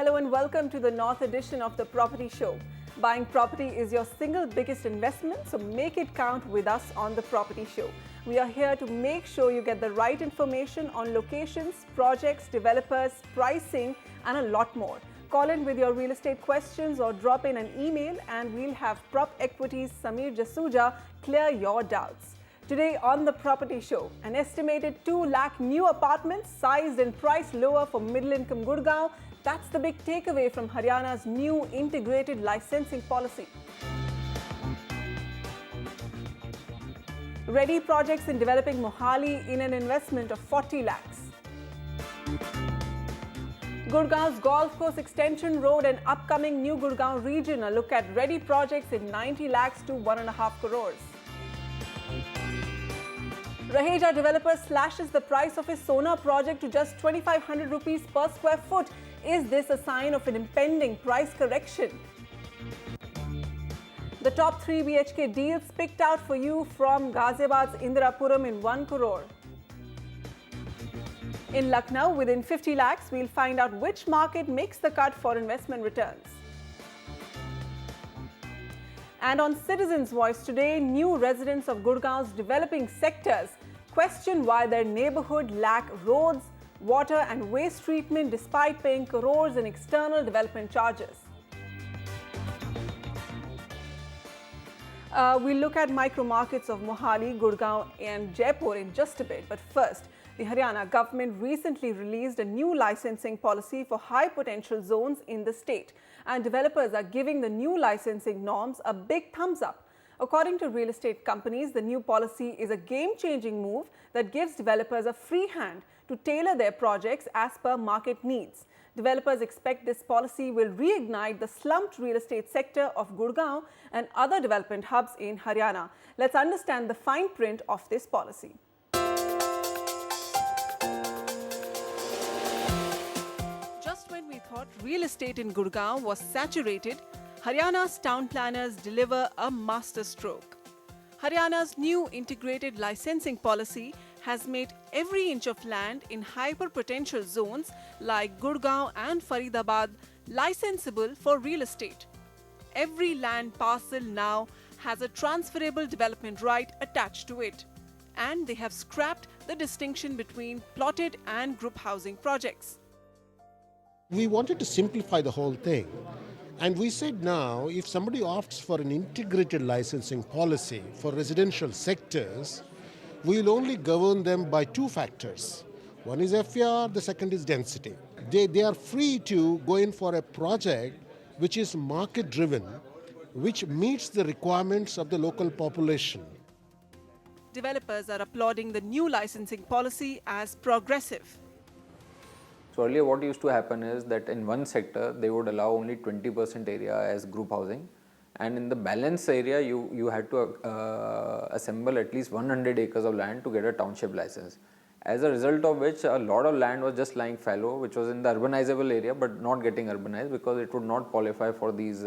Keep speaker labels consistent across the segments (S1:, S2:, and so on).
S1: Hello and welcome to the North edition of the Property Show. Buying property is your single biggest investment, so make it count with us on the Property Show. We are here to make sure you get the right information on locations, projects, developers, pricing and a lot more. Call in with your real estate questions or drop in an email and we'll have Prop Equities Sameer Jasuja clear your doubts. Today on the Property Show, an estimated 2 lakh new apartments sized and priced lower for middle-income Gurgaon. That's the big takeaway from Haryana's new integrated licensing policy. Ready projects in developing Mohali in an investment of 40 lakhs. Gurgaon's Golf Course Extension Road and upcoming New Gurgaon region. A look at ready projects in 90 lakhs to 1.5 crores. Raheja developer slashes the price of his Sona project to just 2,500 rupees per square foot. Is this a sign of an impending price correction? The top 3 BHK deals picked out for you from Ghaziabad's Indirapuram in 1 crore. In Lucknow, within 50 lakhs, we'll find out which market makes the cut for investment returns. And on Citizens' Voice today, new residents of Gurgaon's developing sectors question why their neighborhood lack roads, water and waste treatment despite paying crores in external development charges. We'll look at micro markets of Mohali, Gurgaon and Jaipur in just a bit. But first, the Haryana government recently released a new licensing policy for high potential zones in the state. And developers are giving the new licensing norms a big thumbs up. According to real estate companies, the new policy is a game-changing move that gives developers a free hand to tailor their projects as per market needs. Developers expect this policy will reignite the slumped real estate sector of Gurgaon and other development hubs in Haryana. Let's understand the fine print of this policy. Just when we thought real estate in Gurgaon was saturated, Haryana's town planners deliver a masterstroke. Haryana's new integrated licensing policy has made every inch of land in hyper-potential zones like Gurgaon and Faridabad licensable for real estate. Every land parcel now has a transferable development right attached to it, and they have scrapped the distinction between plotted and group housing projects.
S2: We wanted to simplify the whole thing. And we said now, if somebody opts for an integrated licensing policy for residential sectors, we will only govern them by 2 factors. One is FAR, the second is density. They are free to go in for a project which is market driven, which meets the requirements of the local population.
S1: Developers are applauding the new licensing policy as progressive.
S3: So earlier what used to happen is that in one sector they would allow only 20% area as group housing, and in the balance area you had to assemble at least 100 acres of land to get a township license. As a result of which a lot of land was just lying fallow, which was in the urbanizable area but not getting urbanized because it would not qualify for these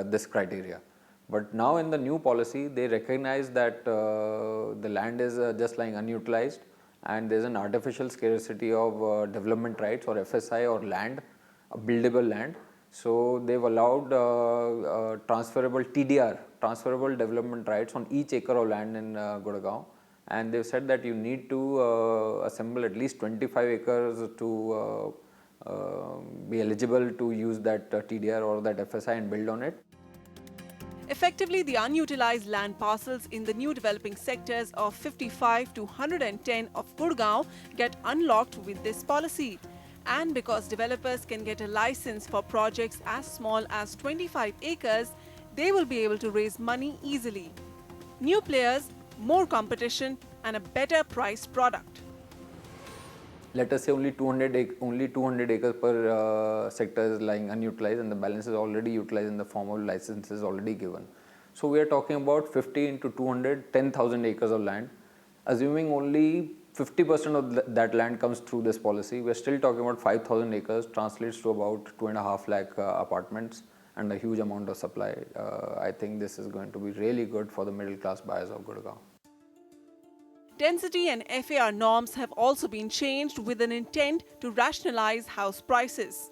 S3: this criteria. But now in the new policy they recognize that the land is just lying unutilized, and there is an artificial scarcity of development rights or FSI or land, buildable land. So they've allowed transferable TDR, transferable development rights on each acre of land in Gurgaon, and they've said that you need to assemble at least 25 acres to be eligible to use that TDR or that FSI and build on it.
S1: Effectively, the unutilized land parcels in the new developing sectors of 55 to 110 of Gurgaon get unlocked with this policy. And because developers can get a license for projects as small as 25 acres, they will be able to raise money easily. New players, more competition and a better priced product.
S3: Let us say only 200 acres per sector is lying unutilized, and the balance is already utilized in the form of licenses already given. So we are talking about 50 into 200, 10,000 acres of land. Assuming only 50% of that land comes through this policy, we are still talking about 5,000 acres, translates to about 2.5 lakh apartments and a huge amount of supply. I think this is going to be really good for the middle class buyers of Gurgaon.
S1: Density and FAR norms have also been changed with an intent to rationalize house prices.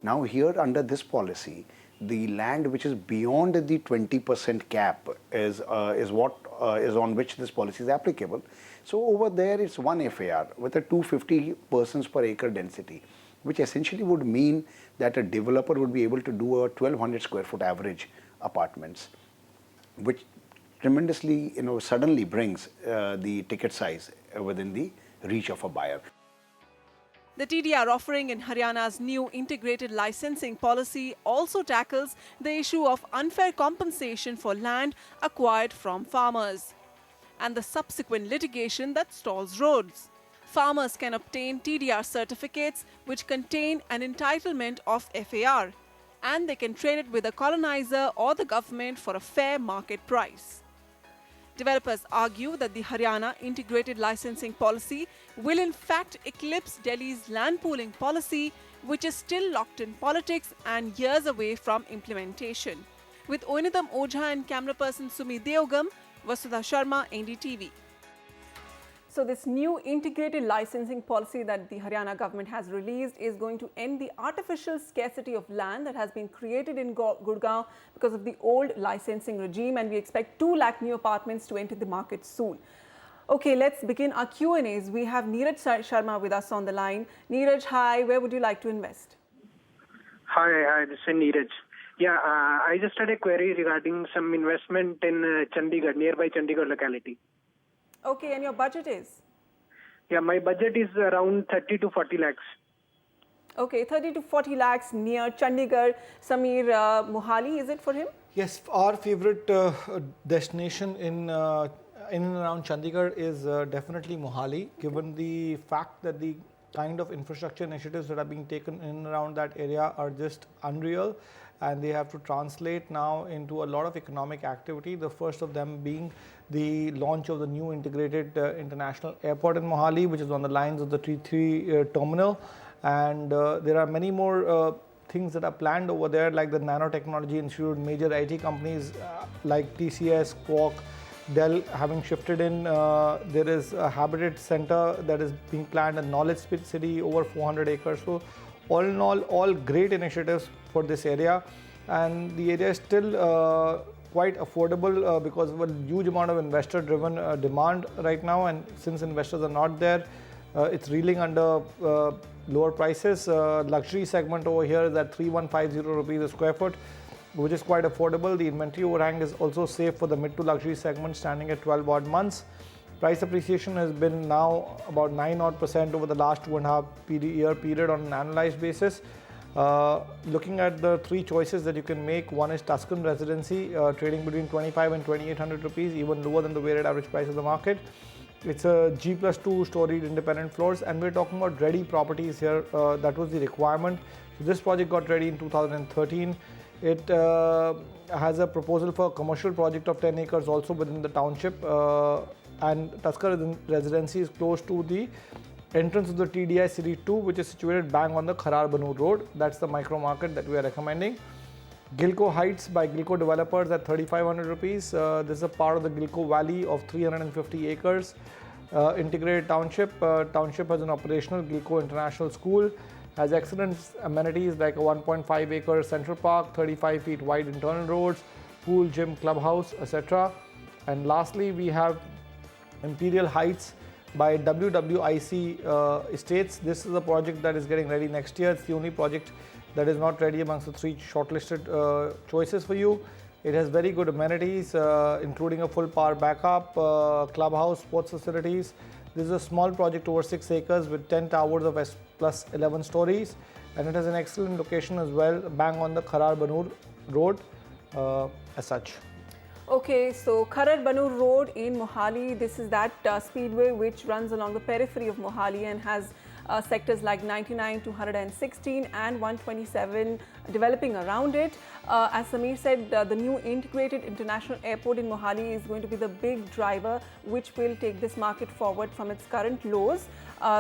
S4: Now here under this policy, the land which is beyond the 20% cap is on which this policy is applicable. So over there it's one FAR with a 250 persons per acre density, which essentially would mean that a developer would be able to do a 1200 square foot average apartments, which tremendously, suddenly brings the ticket size within the reach of a buyer.
S1: The TDR offering in Haryana's new integrated licensing policy also tackles the issue of unfair compensation for land acquired from farmers and the subsequent litigation that stalls roads. Farmers can obtain TDR certificates which contain an entitlement of FAR, and they can trade it with a colonizer or the government for a fair market price. Developers argue that the Haryana integrated licensing policy will in fact eclipse Delhi's land pooling policy, which is still locked in politics and years away from implementation. With Oinidam Ojha and camera person Sumi Deogam, Vasudha Sharma, NDTV. So this new integrated licensing policy that the Haryana government has released is going to end the artificial scarcity of land that has been created in Gurgaon because of the old licensing regime, and we expect 2 lakh new apartments to enter the market soon. Okay, let's begin our Q&As. We have Neeraj Sharma with us on the line. Neeraj, hi, where would you like to invest?
S5: Hi, this is Neeraj. Yeah, I just had a query regarding some investment in Chandigarh, nearby Chandigarh locality.
S1: Okay, and your budget is?
S5: Yeah, my budget is around 30 to 40 lakhs.
S1: Okay, 30 to 40 lakhs near Chandigarh. Samir, Mohali, is it for him?
S6: Yes, our favorite destination in and around Chandigarh is definitely Mohali, given the fact that the kind of infrastructure initiatives that are being taken in and around that area are just unreal, and they have to translate now into a lot of economic activity. The first of them being the launch of the new integrated international airport in Mohali, which is on the lines of the T3 terminal, and there are many more things that are planned over there, like the Nanotechnology Institute, major IT companies like TCS, Quark, Dell having shifted in. There is a Habitat Center that is being planned, a knowledge city over 400 acres. So all in all great initiatives for this area, and the area is still quite affordable because of a huge amount of investor driven demand right now, and since investors are not there, it's reeling under lower prices. Luxury segment over here is at 3150 rupees a square foot, which is quite affordable. The inventory overhang is also safe for the mid to luxury segment, standing at 12 odd months. Price appreciation has been now about 9% over the last 2.5 year period on an annualized basis. Looking at the 3 choices that you can make, one is Tuscan Residency, trading between 25 and 2800 rupees, even lower than the weighted average price of the market. It's a G+2 storied independent floors, and we're talking about ready properties here. That was the requirement. So this project got ready in 2013. It has a proposal for a commercial project of 10 acres also within the township, and Tuscan Residency is close to the entrance of the TDI City 2, which is situated bang on the Kharar Banur Road. That's the micro market that we are recommending. Gilco Heights by Gilco Developers at 3500 rupees. This is a part of the Gilco Valley of 350 acres. Integrated township. Township has an operational Gilco International School, has excellent amenities like a 1.5 acre central park, 35 feet wide internal roads, pool, gym, clubhouse, etc. And lastly, we have Imperial Heights by WWIC Estates. This is a project that is getting ready next year. It's the only project that is not ready amongst the 3 shortlisted choices for you. It has very good amenities, including a full power backup, clubhouse, sports facilities. This is a small project over 6 acres with 10 towers of S plus 11 stories, and it has an excellent location as well, bang on the Kharar Banur Road as such.
S1: Okay, so Kharar Banur Road in Mohali, this is that speedway which runs along the periphery of Mohali and has sectors like 99 to 116 and 127 developing around it. As Samir said, the new integrated international airport in Mohali is going to be the big driver which will take this market forward from its current lows.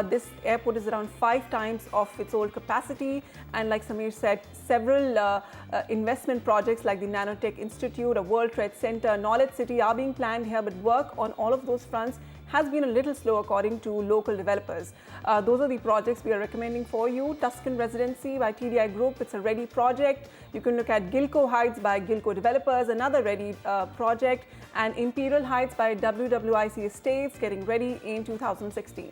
S1: This airport is around 5 times of its old capacity, and like Samir said, several investment projects like the Nanotech Institute, a World Trade Center, Knowledge City are being planned here, but work on all of those fronts has been a little slow according to local developers. Those are the projects we are recommending for you. Tuscan Residency by TDI Group, it's a ready project. You can look at Gilco Heights by Gilco Developers, another ready project, and Imperial Heights by WWIC Estates, getting ready in 2016.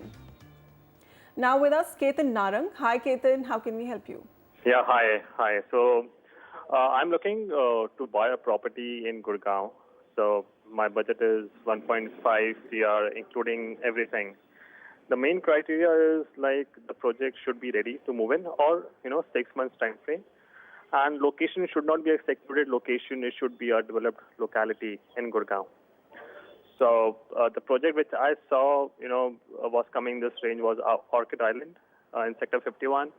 S1: Now with us, Ketan Narang. Hi Ketan, how can we help you?
S7: Yeah, hi. So I'm looking to buy a property in Gurgaon. So my budget is 1.5 CR, including everything. The main criteria is like the project should be ready to move in, or 6 months time frame. And location should not be a secluded location. It should be a developed locality in Gurgaon. So the project which I saw, was coming this range was Orchid Island in Sector 51,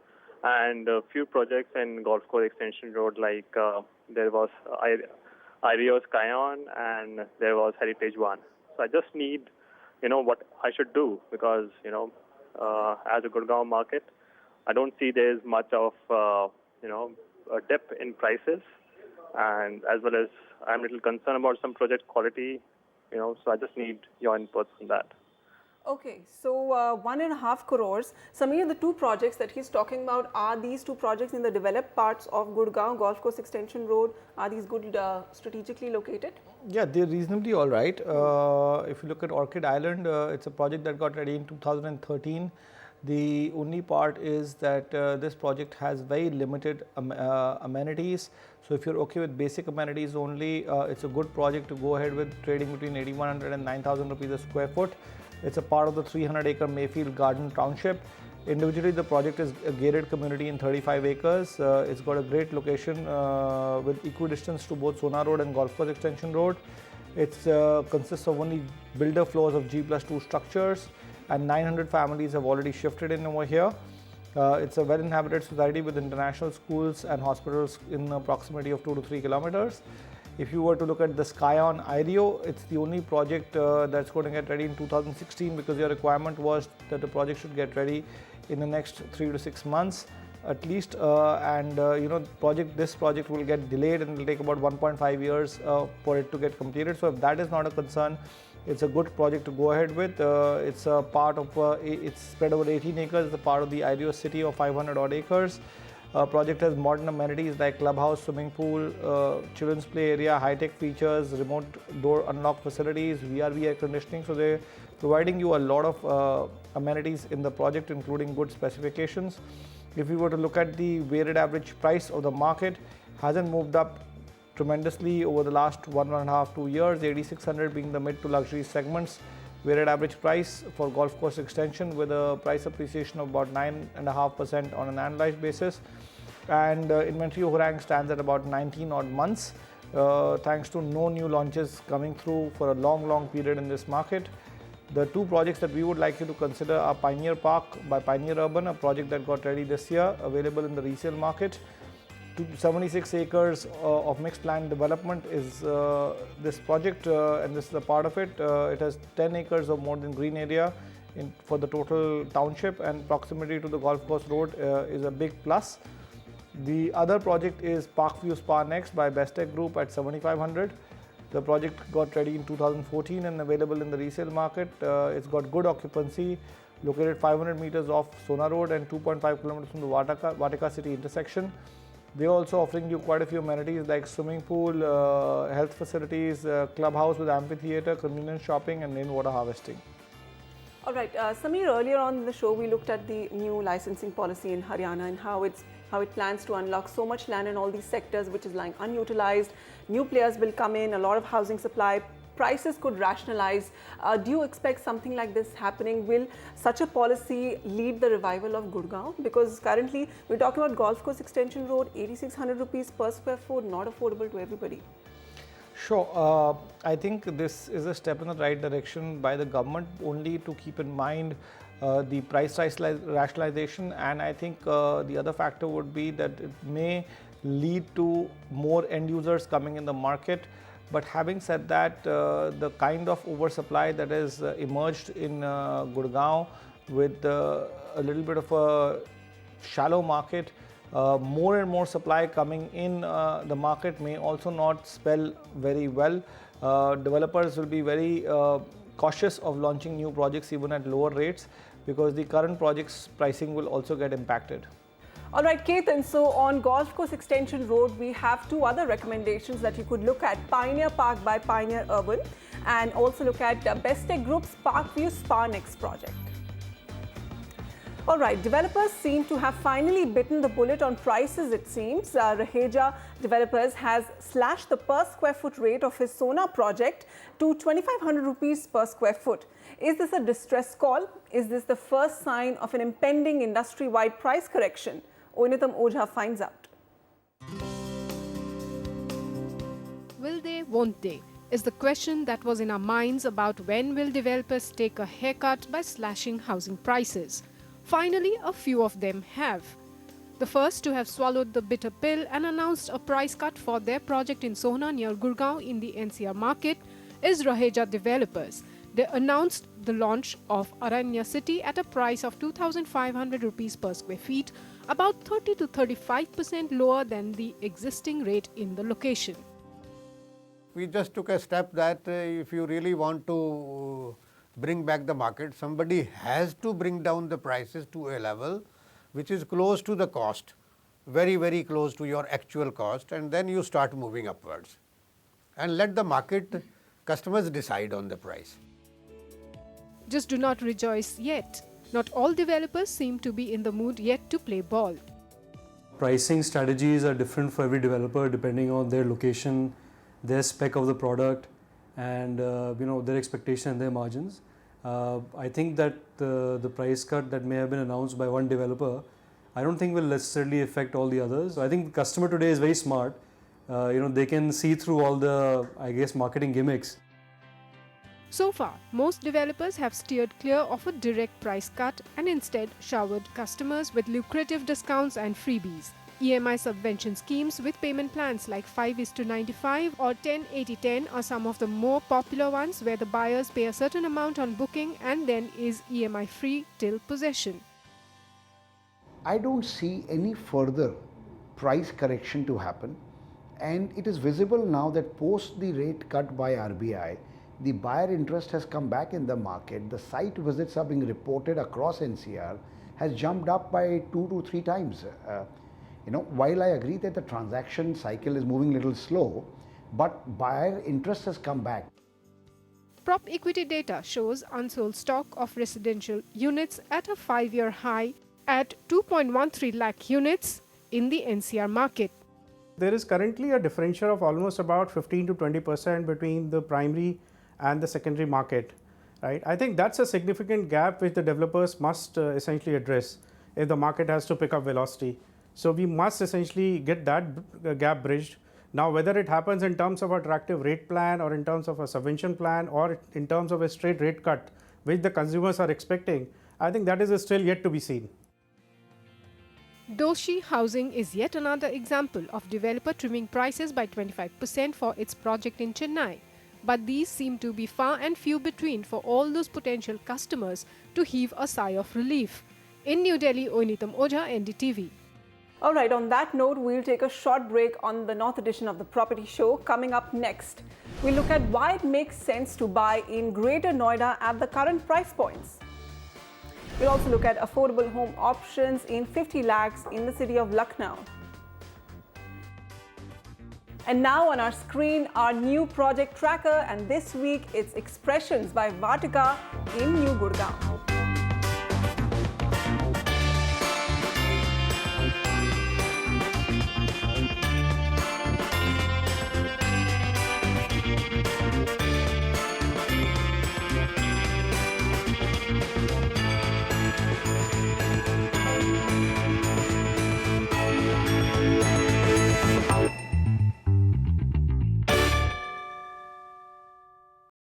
S7: and a few projects in Golf Course Extension Road, like there was Irios Kion and there was Heritage One. So I just need, what I should do, because, as a Gurgaon market, I don't see there's much of, a dip in prices, and as well as I'm a little concerned about some project quality, so I just need your inputs on that.
S1: Okay, so 1.5 crores. Samir, the two projects that he's talking about, are these two projects in the developed parts of Gurgaon, Golf Course Extension Road? Are these good strategically located?
S6: Yeah, they're reasonably all right. If you look at Orchid Island, it's a project that got ready in 2013. The only part is that this project has very limited amenities. So if you're okay with basic amenities only, it's a good project to go ahead with, trading between 8,100 and 9,000 rupees a square foot. It's a part of the 300-acre Mayfield Garden Township. Individually, the project is a gated community in 35 acres. It's got a great location with equidistance to both Sona Road and Golf Course Extension Road. It consists of only builder floors of G+2 structures, and 900 families have already shifted in over here. It's a well-inhabited society with international schools and hospitals in a proximity of 2 to 3 kilometers. If you were to look at the Skyon Irio, it's the only project that's going to get ready in 2016, because your requirement was that the project should get ready in the next 3 to 6 months at least, this project will get delayed and it will take about 1.5 years for it to get completed. So if that is not a concern, it's a good project to go ahead with. It's a part of, it's spread over 18 acres. It's a part of the Irio city of 500 odd acres. Project has modern amenities like clubhouse, swimming pool, children's play area, high-tech features, remote door unlock facilities, VRV air conditioning. So they're providing you a lot of amenities in the project, including good specifications. If you were to look at the weighted average price of the market, hasn't moved up tremendously over the last 1.5 to 2 years, 8,600 being the mid to luxury segments. Weighted average price for golf course extension with a price appreciation of about 9.5% on an annualized basis, and inventory overhang stands at about 19 odd months, thanks to no new launches coming through for a long period in this market. The two projects that we would like you to consider are Pioneer Park by Pioneer Urban, a project that got ready this year, available in the resale market. 76 acres of mixed land development is this project, and this is a part of it. It has 10 acres of more than green area for the total township, and proximity to the golf course road is a big plus. The other project is Parkview Spa Next by Bestech Group at 7,500. The project got ready in 2014 and available in the resale market. It's got good occupancy, located 500 meters off Sona Road and 2.5 kilometers from the Vatika City intersection. They're also offering you quite a few amenities like swimming pool, health facilities, clubhouse with amphitheater, convenience shopping, and rainwater harvesting.
S1: All right, Samir, earlier on in the show, we looked at the new licensing policy in Haryana and how it plans to unlock so much land in all these sectors which is lying unutilized. New players will come in, a lot of housing supply, prices could rationalize. Do you expect something like this happening? Will such a policy lead the revival of Gurgaon? Because currently we're talking about Golf Course Extension Road, 8,600 rupees per square foot, not affordable to everybody.
S6: Sure, I think this is a step in the right direction by the government, only to keep in mind the price rationalization, and I think the other factor would be that it may lead to more end users coming in the market. But having said that, the kind of oversupply that has emerged in Gurgaon with a little bit of a shallow market, more and more supply coming in the market may also not spell very well. Developers will be very cautious of launching new projects even at lower rates, because the current projects pricing will also get impacted.
S1: All right, Ketan, so on Golf Course Extension Road, we have two other recommendations that you could look at: Pioneer Park by Pioneer Urban, and also look at Bestech Group's Parkview Spa Next project. All right, developers seem to have finally bitten the bullet on prices, it seems. Raheja Developers has slashed the per square foot rate of his Sona project to 2,500 rupees per square foot. Is this a distress call? Is this the first sign of an impending industry-wide price correction? Oinitam Ojha finds out.
S8: Will they, won't they? Is the question that was in our minds about when will developers take a haircut by slashing housing prices. Finally, a few of them have. The first to have swallowed the bitter pill and announced a price cut for their project in Sohna near Gurgaon in the NCR market is Raheja Developers. They announced the launch of Aranya City at a price of 2,500 rupees per square feet, about 30 to 35% lower than the existing rate in the location.
S9: We just took a step that if you really want to bring back the market, somebody has to bring down the prices to a level which is close to the cost, very, very close to your actual cost, and then you start moving upwards. And let the market customers decide on the price.
S8: Just do not rejoice yet. Not all developers seem to be in the mood yet to play ball.
S10: Pricing strategies are different for every developer depending on their location, their spec of the product, and their expectation and their margins. I think that the price cut that may have been announced by one developer, I don't think will necessarily affect all the others. I think the customer today is very smart. They can see through all the, marketing gimmicks.
S8: So far, most developers have steered clear of a direct price cut and instead showered customers with lucrative discounts and freebies. EMI subvention schemes with payment plans like 5:95 or 10:80:10 are some of the more popular ones, where the buyers pay a certain amount on booking and then is EMI free till possession.
S4: I don't see any further price correction to happen, and it is visible now that post the rate cut by RBI, the buyer interest has come back in the market. The site visits are being reported across NCR has jumped up by 2 to 3 times. While I agree that the transaction cycle is moving a little slow, but buyer interest has come back.
S8: Prop equity data shows unsold stock of residential units at a 5-year high at 2.13 lakh units in the NCR market.
S11: There is currently a differential of almost about 15 to 20% between the primary and the secondary market. Right? I think that's a significant gap which the developers must essentially address if the market has to pick up velocity. So we must essentially get that gap bridged. Now, whether it happens in terms of attractive rate plan or in terms of a subvention plan or in terms of a straight rate cut, which the consumers are expecting, I think that is still yet to be seen.
S8: Doshi Housing is yet another example of developer trimming prices by 25% for its project in Chennai. But these seem to be far and few between for all those potential customers to heave a sigh of relief. In New Delhi, Oinitam Ojha, NDTV.
S1: All right, on that note, we'll take a short break on the North edition of the Property Show. Coming up next, we'll look at why it makes sense to buy in Greater Noida at the current price points. We'll also look at affordable home options in 50 lakhs in the city of Lucknow. And now on our screen, our new project tracker, and this week it's Expressions by Vatika in New Gurgaon.